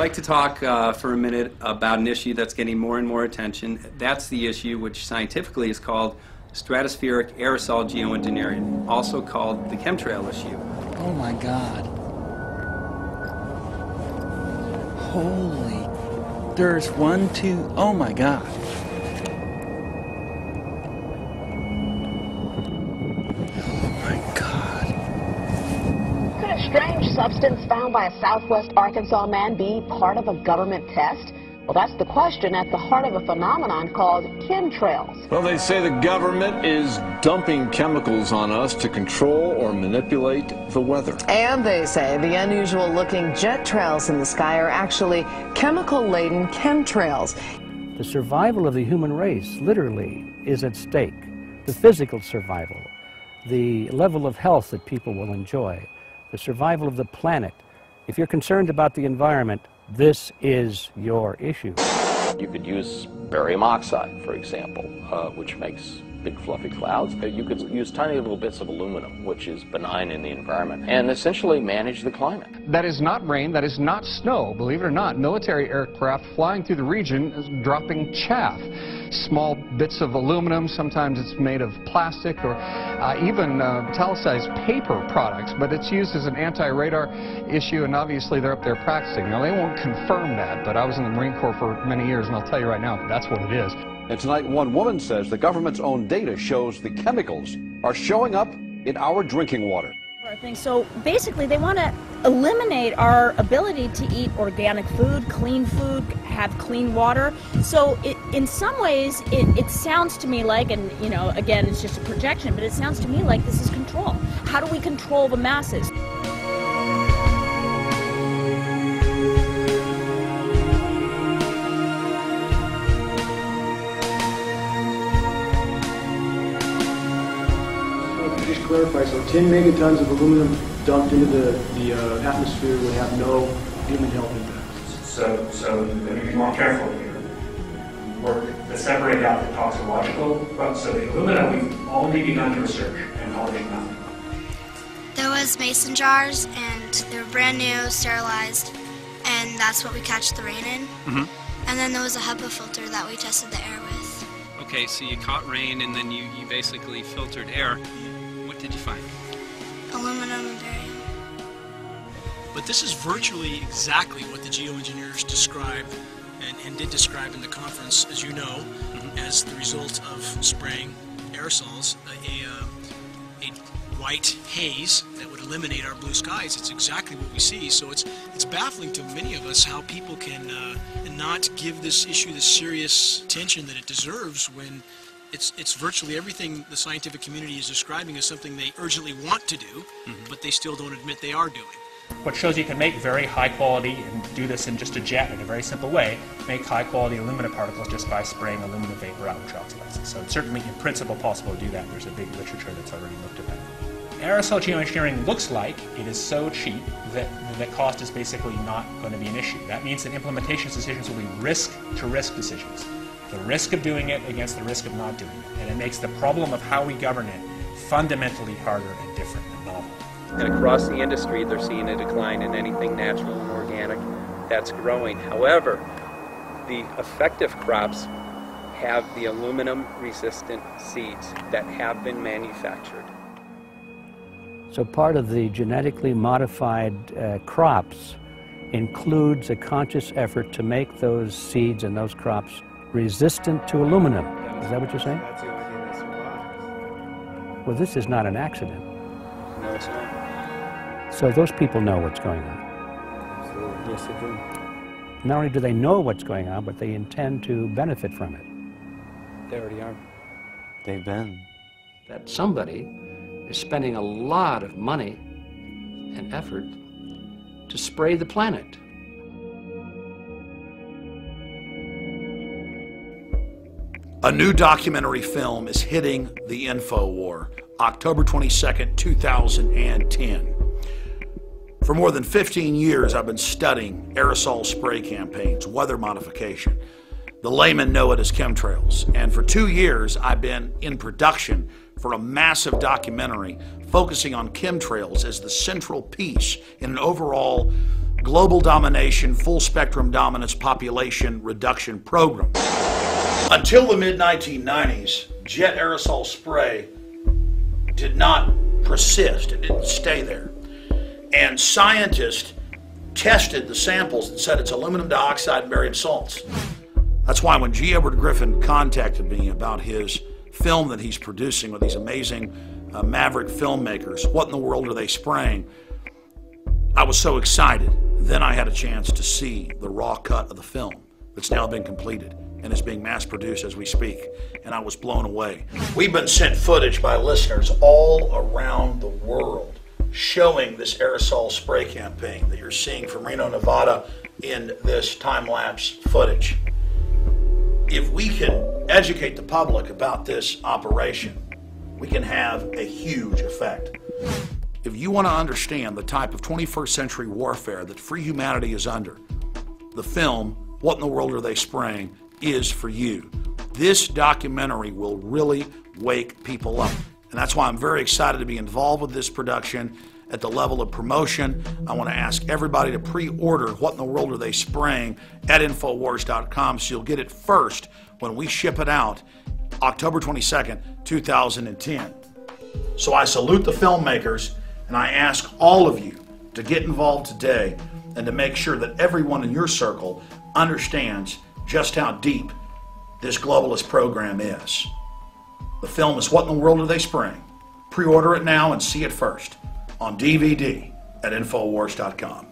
like to talk for a minute about an issue that's getting more and more attention. That's the issue which scientifically is called stratospheric aerosol geoengineering, also called the chemtrail issue. Oh my God. Holy. There's one, two, oh my God. Could a strange substance found by a southwest Arkansas man be part of a government test? Well, that's the question at the heart of a phenomenon called chemtrails. Well, they say the government is dumping chemicals on us to control or manipulate the weather. And they say the unusual-looking jet trails in the sky are actually chemical-laden chemtrails. The survival of the human race, literally, is at stake. The physical survival, the level of health that people will enjoy, the survival of the planet. If you're concerned about the environment, this is your issue. You could use barium oxide, for example, which makes big fluffy clouds. You could use tiny little bits of aluminum, which is benign in the environment, and essentially manage the climate. That is not rain, that is not snow. Believe it or not, military aircraft flying through the region is dropping chaff. Small bits of aluminum, sometimes it's made of plastic or even italicized paper products, but it's used as an anti-radar issue, and obviously they're up there practicing. Now, they won't confirm that, but I was in the Marine Corps for many years, and I'll tell you right now, that's what it is. And tonight, one woman says the government's own data shows the chemicals are showing up in our drinking water. So basically, they want to eliminate our ability to eat organic food, have clean water. So in some ways, it sounds to me like, and you know, again, it's just a projection, but it sounds to me like this is control. How do we control the masses? Just clarify, so 10 megatons of aluminum dumped into the atmosphere would have no human health impact. So let me be more careful here. Let's separate out the toxicological, so the aluminum we've only begun to research and publish nothing. There was mason jars, and they were brand new, sterilized, and that's what we catch the rain in. Mm-hmm. And then there was a HEPA filter that we tested the air with. Okay, so you caught rain and then you basically filtered air. What did you find? Aluminum and barium. But this is virtually exactly what the geoengineers described and did describe in the conference, as you know, as the result of spraying aerosols, a white haze that would eliminate our blue skies. It's exactly what we see. So it's baffling to many of us how people can not give this issue the serious attention that it deserves when it's virtually everything the scientific community is describing as something they urgently want to do, but they still don't admit they are doing. What shows you can make very high quality, and do this in just a jet in a very simple way, make high quality aluminum particles just by spraying aluminum vapor out, which oxidizes. So it's certainly in principle possible to do that. There's a big literature that's already looked at that. Aerosol geoengineering looks like it is so cheap that the cost is basically not going to be an issue. That means that implementation decisions will be risk-to-risk decisions. The risk of doing it against the risk of not doing it. And it makes the problem of how we govern it fundamentally harder and different and novel. And across the industry, they're seeing a decline in anything natural and organic that's growing. However, the effective crops have the aluminum-resistant seeds that have been manufactured. So part of the genetically modified crops includes a conscious effort to make those seeds and those crops resistant to aluminum. Is that what you're saying? That's the only thing that survives. Well, this is not an accident. No, it's not. So those people know what's going on. Absolutely. Yes, they do. Not only do they know what's going on, but they intend to benefit from it. They already are. They've been. That somebody is spending a lot of money and effort to spray the planet. A new documentary film is hitting the info war, October 22nd, 2010. For more than 15 years, I've been studying aerosol spray campaigns, weather modification. The laymen know it as chemtrails. And for 2 years, I've been in production for a massive documentary focusing on chemtrails as the central piece in an overall global domination, full spectrum dominance population reduction program. Until the mid-1990s, jet aerosol spray did not persist. It didn't stay there. And scientists tested the samples and said it's aluminum dioxide and barium salts. That's why when G. Edward Griffin contacted me about his film that he's producing with these amazing maverick filmmakers, what in the world are they spraying? I was so excited. Then I had a chance to see the raw cut of the film that's now been completed and is being mass produced as we speak, and I was blown away. We've been sent footage by listeners all around the world showing this aerosol spray campaign that you're seeing from Reno, Nevada in this time-lapse footage. If we can educate the public about this operation, we can have a huge effect. If you want to understand the type of 21st century warfare that free humanity is under, the film, What in the World Are They Spraying, is for you. This documentary will really wake people up. And that's why I'm very excited to be involved with this production at the level of promotion. I want to ask everybody to pre-order What in the World Are They Spraying at Infowars.com so you'll get it first when we ship it out October 22nd, 2010. So I salute the filmmakers, and I ask all of you to get involved today and to make sure that everyone in your circle understands just how deep this globalist program is. The film is What in the World Are They Spraying? Pre-order it now and see it first on DVD at Infowars.com.